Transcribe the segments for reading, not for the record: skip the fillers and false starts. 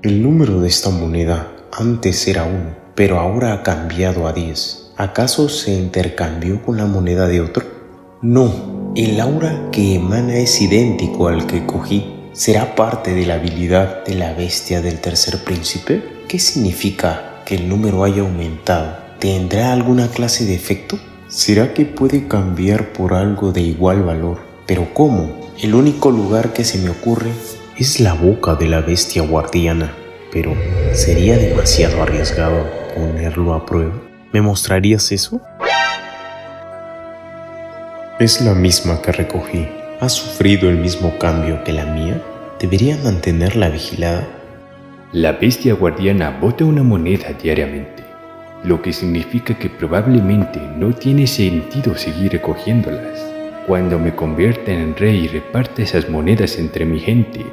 El número de esta moneda antes era 1, pero ahora ha cambiado a 10. ¿Acaso se intercambió con la moneda de otro? No, el aura que emana es idéntico al que cogí. ¿Será parte de la habilidad de la bestia del tercer príncipe? ¿Qué significa que el número haya aumentado? ¿Tendrá alguna clase de efecto? ¿Será que puede cambiar por algo de igual valor? ¿Pero cómo? El único lugar que se me ocurre es la boca de la bestia guardiana. Pero ¿sería demasiado arriesgado ponerlo a prueba? ¿Me mostrarías eso? Es la misma que recogí. ¿Ha sufrido el mismo cambio que la mía? ¿Debería mantenerla vigilada? La bestia guardiana bota una moneda diariamente, lo que significa que probablemente no tiene sentido seguir recogiéndolas. Cuando me convierta en rey y reparta esas monedas entre mi gente,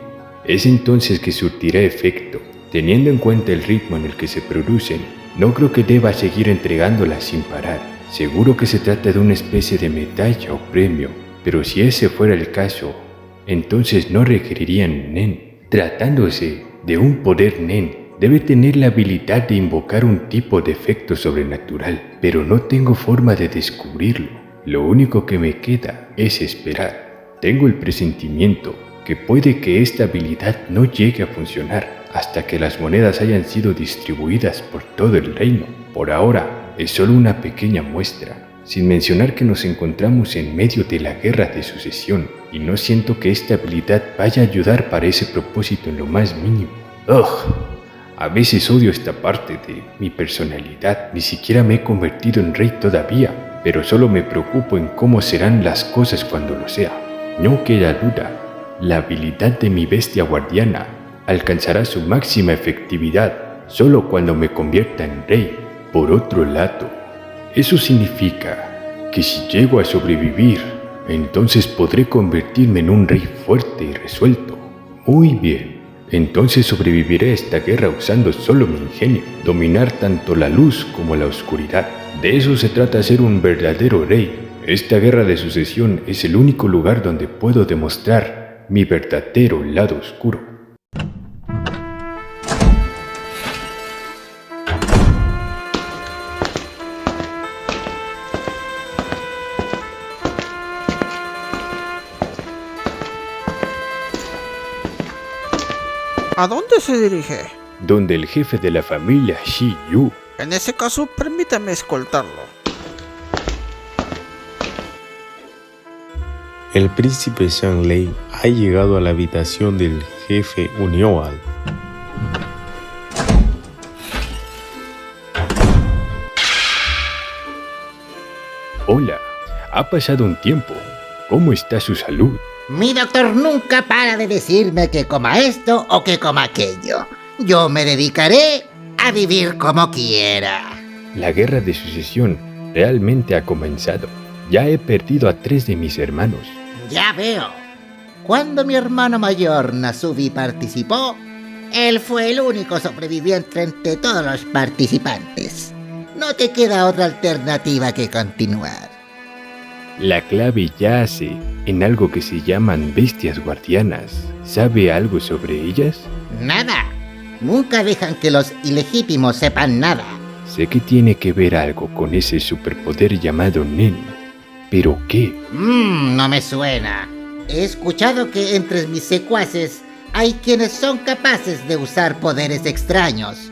es entonces que surtirá efecto. Teniendo en cuenta el ritmo en el que se producen, no creo que deba seguir entregándolas sin parar. Seguro que se trata de una especie de medalla o premio, pero si ese fuera el caso, entonces no requerirían Nen. Tratándose de un poder Nen, debe tener la habilidad de invocar un tipo de efecto sobrenatural, pero no tengo forma de descubrirlo. Lo único que me queda es esperar. Tengo el presentimiento que puede que esta habilidad no llegue a funcionar hasta que las monedas hayan sido distribuidas por todo el reino. Por ahora es solo una pequeña muestra, sin mencionar que nos encontramos en medio de la guerra de sucesión y no siento que esta habilidad vaya a ayudar para ese propósito en lo más mínimo. A veces odio esta parte de mi personalidad. Ni siquiera me he convertido en rey todavía, pero solo me preocupo en cómo serán las cosas cuando lo sea. No queda duda, la habilidad de mi bestia guardiana alcanzará su máxima efectividad solo cuando me convierta en rey. Por otro lado, eso significa que si llego a sobrevivir, entonces podré convertirme en un rey fuerte y resuelto. Muy bien, entonces sobreviviré a esta guerra usando solo mi ingenio, dominar tanto la luz como la oscuridad. De eso se trata ser un verdadero rey. Esta guerra de sucesión es el único lugar donde puedo demostrar mi verdadero lado oscuro. ¿A dónde se dirige? Donde el jefe de la familia Shi Yu. En ese caso, permítame escoltarlo. El príncipe Xianglei ha llegado a la habitación del jefe Unioal. Hola, ha pasado un tiempo. ¿Cómo está su salud? Mi doctor nunca para de decirme que coma esto o que coma aquello. Yo me dedicaré a vivir como quiera. La guerra de sucesión realmente ha comenzado. Ya he perdido a 3 de mis hermanos. Ya veo. Cuando mi hermano mayor Nasubi participó, él fue el único sobreviviente entre todos los participantes. No te queda otra alternativa que continuar. La clave yace en algo que se llaman bestias guardianas. ¿Sabe algo sobre ellas? Nada. Nunca dejan que los ilegítimos sepan nada. Sé que tiene que ver algo con ese superpoder llamado Nen. ¿Pero qué? No me suena. He escuchado que entre mis secuaces hay quienes son capaces de usar poderes extraños.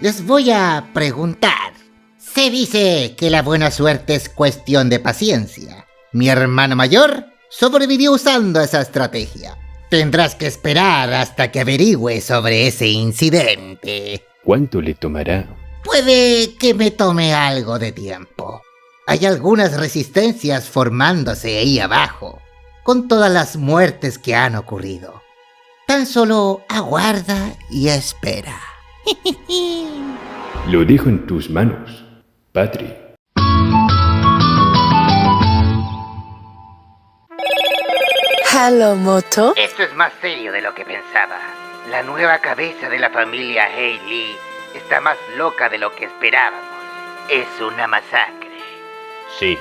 Les voy a preguntar. Se dice que la buena suerte es cuestión de paciencia. Mi hermano mayor sobrevivió usando esa estrategia. Tendrás que esperar hasta que averigüe sobre ese incidente. ¿Cuánto le tomará? Puede que me tome algo de tiempo. Hay algunas resistencias formándose ahí abajo, con todas las muertes que han ocurrido. Tan solo aguarda y espera. Lo dejo en tus manos, padre. Hello, Moto. Esto es más serio de lo que pensaba. La nueva cabeza de la familia Hailey está más loca de lo que esperábamos. Es una masacre. Sí,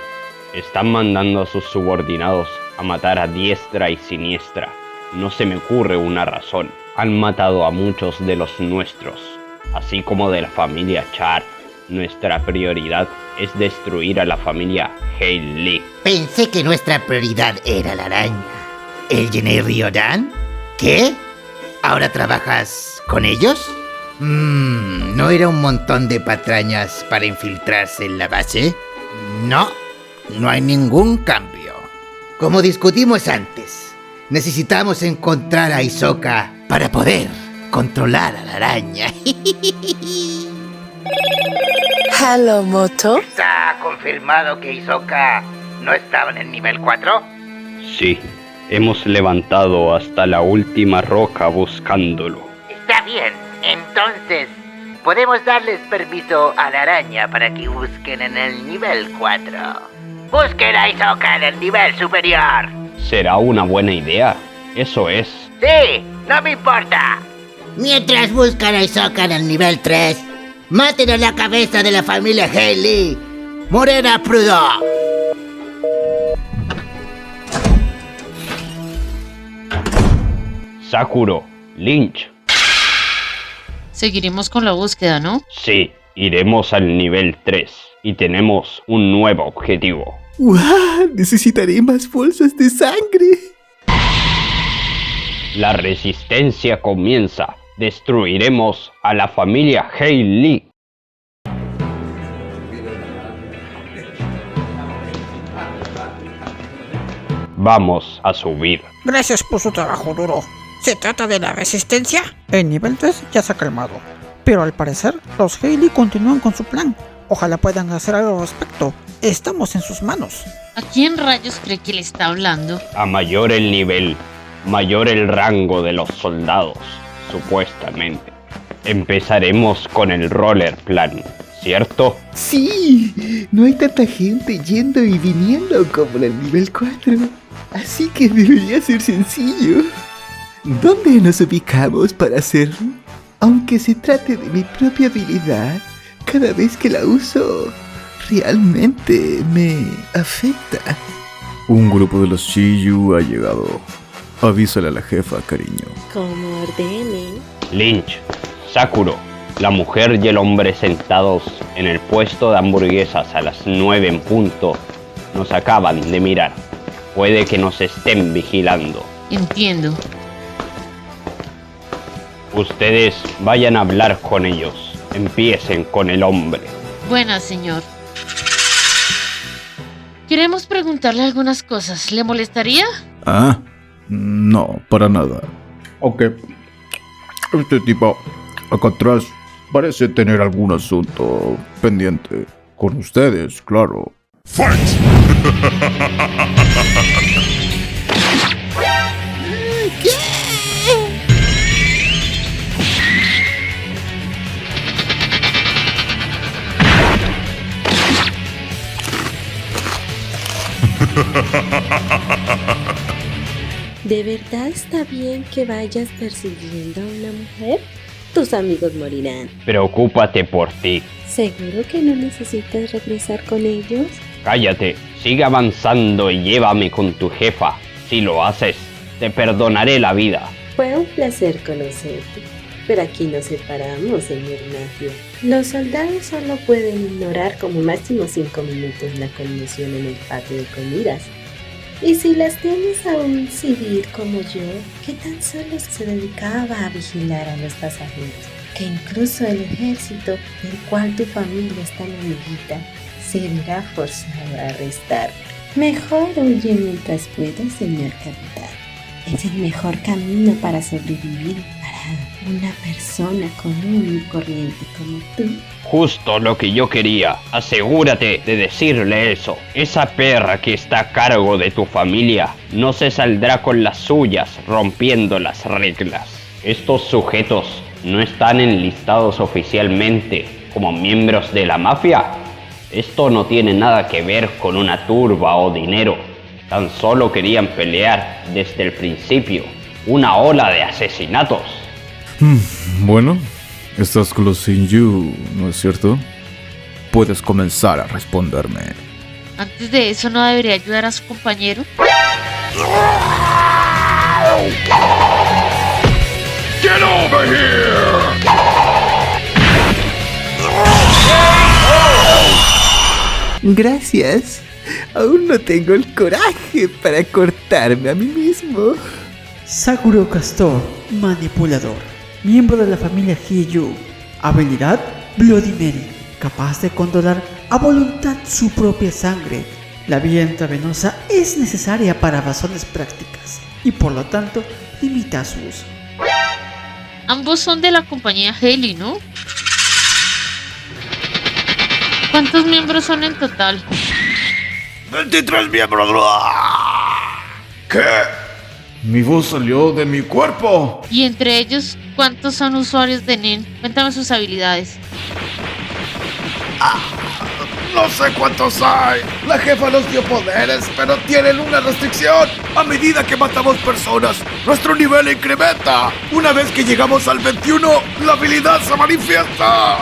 están mandando a sus subordinados a matar a diestra y siniestra. No se me ocurre una razón. Han matado a muchos de los nuestros, así como de la familia Char. Nuestra prioridad es destruir a la familia Hailey. Pensé que nuestra prioridad era la araña. ¿El Jenny Riodan? ¿Qué? ¿Ahora trabajas con ellos? ¿No era un montón de patrañas para infiltrarse en la base? No hay ningún cambio. Como discutimos antes, necesitamos encontrar a Hisoka para poder controlar a la araña. Hello, Moto. ¿Está confirmado que Hisoka no estaba en el nivel 4? Sí, hemos levantado hasta la última roca buscándolo. Está bien, entonces podemos darles permiso a la araña para que busquen en el nivel 4. ¡Busquen a Hisoka en el nivel superior! ¿Será una buena idea? Eso es. ¡Sí! ¡No me importa! Mientras buscan a Hisoka en el nivel 3, maten a la cabeza de la familia Hailey, Morena Prudo. Sakuro, Lynch. Seguiremos con la búsqueda, ¿no? Sí, iremos al nivel 3 y tenemos un nuevo objetivo. ¡Guau! Necesitaré más bolsas de sangre. La resistencia comienza. Destruiremos a la familia Hailey. Vamos a subir. Gracias por su trabajo duro. ¿Se trata de la resistencia? El nivel 3 ya se ha calmado. Pero al parecer, los Hailey continúan con su plan. Ojalá puedan hacer algo al respecto. Estamos en sus manos. ¿A quién rayos cree que le está hablando? A mayor el nivel, mayor el rango de los soldados, supuestamente. Empezaremos con el roller plan, ¿cierto? Sí, no hay tanta gente yendo y viniendo como en el nivel 4. Así que debería ser sencillo. ¿Dónde nos ubicamos para hacerlo? Aunque se trate de mi propia habilidad, cada vez que la uso, realmente me afecta. Un grupo de los Shiyu ha llegado. Avísale a la jefa, cariño. Como ordenen. Lynch, Sakuro, la mujer y el hombre sentados en el puesto de hamburguesas a las 9 en punto, nos acaban de mirar. Puede que nos estén vigilando. Entiendo. Ustedes vayan a hablar con ellos. Empiecen con el hombre. Buenas, señor. Queremos preguntarle algunas cosas. ¿Le molestaría? Ah, no, para nada. Aunque este tipo acá atrás parece tener algún asunto pendiente con ustedes, claro. ¿De verdad está bien que vayas persiguiendo a una mujer? Tus amigos morirán. Preocúpate por ti. ¿Seguro que no necesitas regresar con ellos? Cállate, sigue avanzando y llévame con tu jefa. Si lo haces, te perdonaré la vida. Fue un placer conocerte, pero aquí nos separamos, señor Nagio. Los soldados solo pueden ignorar como máximo 5 minutos la conmoción en el patio de comidas. Y si las tienes a un civil como yo, que tan solo se dedicaba a vigilar a los pasajeros, que incluso el ejército del cual tu familia es tan amiguita, se verá forzado a arrestar. Mejor huye mientras pueda, señor capitán. Es el mejor camino para sobrevivir para una persona común y corriente como tú. Justo lo que yo quería. Asegúrate de decirle eso. Esa perra que está a cargo de tu familia no se saldrá con las suyas rompiendo las reglas. Estos sujetos no están enlistados oficialmente como miembros de la mafia. Esto no tiene nada que ver con una turba o dinero. Tan solo querían pelear desde el principio. Una ola de asesinatos. Bueno, estás con los Shinju, ¿no es cierto? Puedes comenzar a responderme. Antes de eso, ¿no debería ayudar a su compañero? ¿Qué? over here! Gracias. Aún no tengo el coraje para cortarme a mí mismo. Sakuro Castor, manipulador, miembro de la familia Hiyu. Habilidad Bloody Mary, capaz de controlar a voluntad su propia sangre. La vía intravenosa es necesaria para razones prácticas y por lo tanto limita su uso. Ambos son de la compañía Haley, ¿no? ¿Cuántos miembros son en total? 23 miembros. ¿Qué? Mi voz salió de mi cuerpo. Y entre ellos, ¿cuántos son usuarios de NEN? Cuéntame sus habilidades. No sé cuántos hay. La jefa nos dio poderes, pero tienen una restricción. A medida que matamos personas, nuestro nivel incrementa. Una vez que llegamos al 21, la habilidad se manifiesta.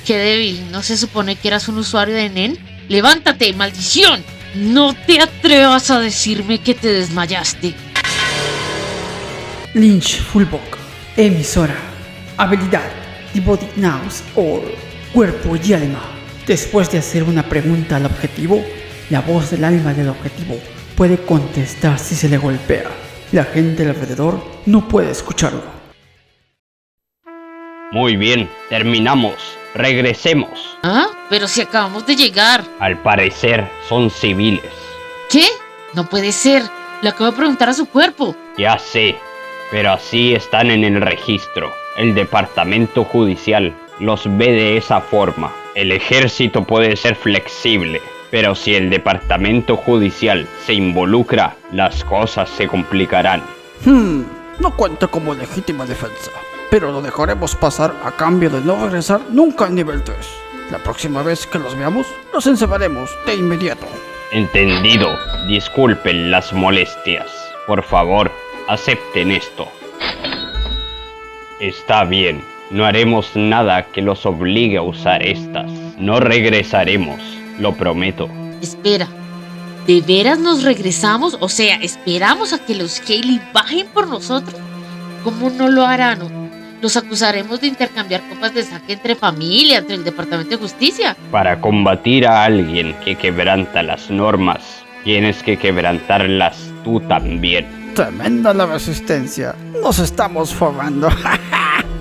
¡Qué débil! ¿No se supone que eras un usuario de NEN? ¡Levántate, maldición! ¡No te atrevas a decirme que te desmayaste! Lynch Fullbook, emisora. Habilidad The Body Knows o cuerpo y alma. Después de hacer una pregunta al objetivo, la voz del alma del objetivo puede contestar si se le golpea. La gente alrededor no puede escucharlo. Muy bien, terminamos. Regresemos. ¿Ah? Pero si acabamos de llegar. Al parecer son civiles. ¿Qué? No puede ser. Le acabo de preguntar a su cuerpo. Ya sé, pero así están en el registro. El departamento judicial los ve de esa forma. El ejército puede ser flexible, pero si el departamento judicial se involucra, las cosas se complicarán. No cuenta como legítima defensa, pero lo dejaremos pasar a cambio de no regresar nunca al nivel 3. La próxima vez que los veamos, los encebaremos de inmediato. Entendido. Disculpen las molestias. Por favor, acepten esto. Está bien. No haremos nada que los obligue a usar estas. No regresaremos, lo prometo. Espera. ¿De veras nos regresamos? O sea, ¿esperamos a que los Haley bajen por nosotros? ¿Cómo no lo harán? ¿Los acusaremos de intercambiar copas de sangre entre familia, entre el Departamento de Justicia? Para combatir a alguien que quebranta las normas, tienes que quebrantarlas tú también. Tremenda la resistencia. Nos estamos formando.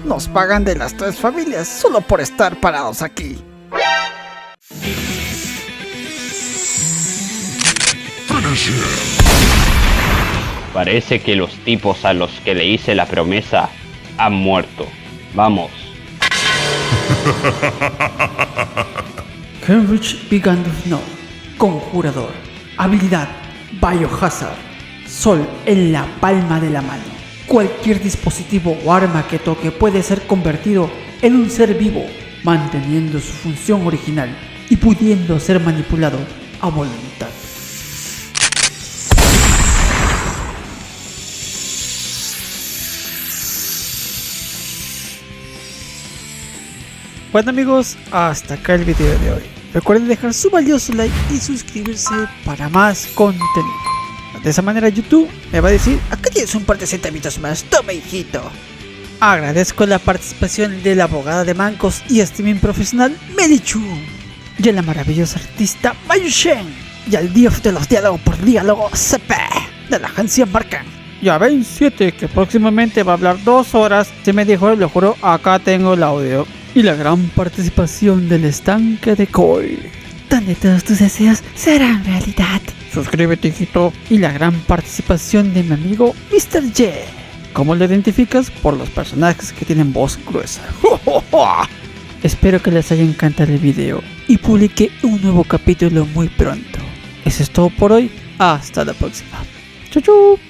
Nos pagan de las 3 familias solo por estar parados aquí. Parece que los tipos a los que le hice la promesa han muerto. Vamos. Cambridge Began to Know. Conjurador. Habilidad Biohazard. Sol en la palma de la mano. Cualquier dispositivo o arma que toque puede ser convertido en un ser vivo, manteniendo su función original y pudiendo ser manipulado a voluntad. Bueno amigos, hasta acá el video de hoy. Recuerden dejar su valioso like y suscribirse para más contenido. De esa manera YouTube me va a decir, acá tienes un par de centavitos más, toma hijito. Agradezco la participación de la abogada de mancos y streaming profesional Melichu, y a la maravillosa artista Mayushen, y al dios de los diálogos por diálogo CP de la agencia Marcan. Y a Ben 7 que próximamente va a hablar 2 horas, se me dijo, lo juro, acá tengo el audio. Y la gran participación del estanque de Koi, donde todos tus deseos serán realidad. Suscríbete, hijito. Y la gran participación de mi amigo Mr. J. ¿Cómo lo identificas? Por los personajes que tienen voz gruesa. Espero que les haya encantado el video y publique un nuevo capítulo muy pronto. Eso es todo por hoy. Hasta la próxima. Chau chau.